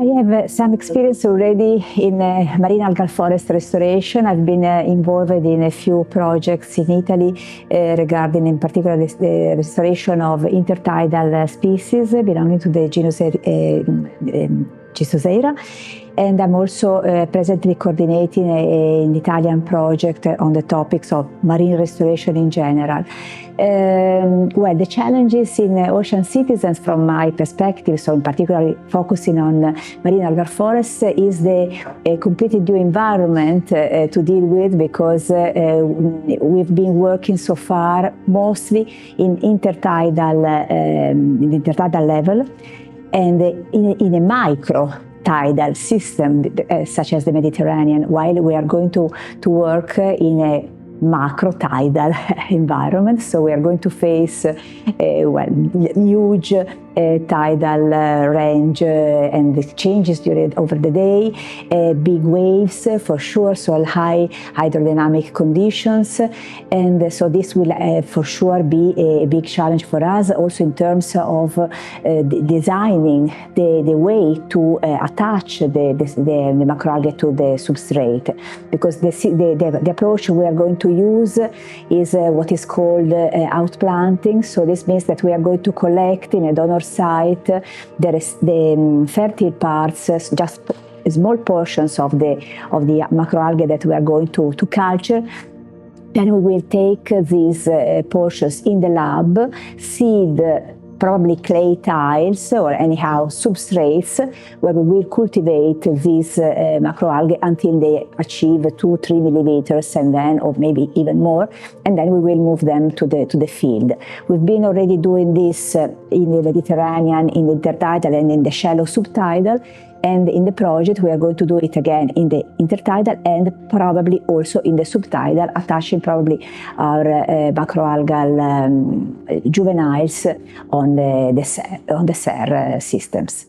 I have some experience already in marine algal forest restoration. I've been involved in a few projects in Italy regarding in particular the restoration of inter-tidal species belonging to the genus Cistoseira. And I'm also presently coordinating an Italian project on the topics of marine restoration in general. Well, the challenges in ocean citizens from my perspective, so in particular focusing on marine algal forests, is the completely new environment to deal with, because we've been working so far mostly in inter-tidal level and in a micro-tidal system such as the Mediterranean, while we are going to work in a macro-tidal environment. So we are going to face huge tidal range and the changes over the day, big waves for sure, so high hydrodynamic conditions, and so this will for sure be a big challenge for us, also in terms of designing the way to attach the macroalgae to the substrate, because the approach we are going to use is what is called outplanting. So this means that we are going to collect in a donor site the fertile parts, just small portions of the macroalgae that we are going to culture. Then we will take these portions in the lab, seed probably clay tiles or anyhow substrates, where we will cultivate these macroalgae until they achieve 2-3 millimeters, and then, or maybe even more, and then we will move them to the field. We've been already doing this in the Mediterranean, in the intertidal and in the shallow subtidal, and in the project we are going to do it again in the intertidal and probably also in the subtidal, attaching probably our macroalgal juveniles on the SER systems.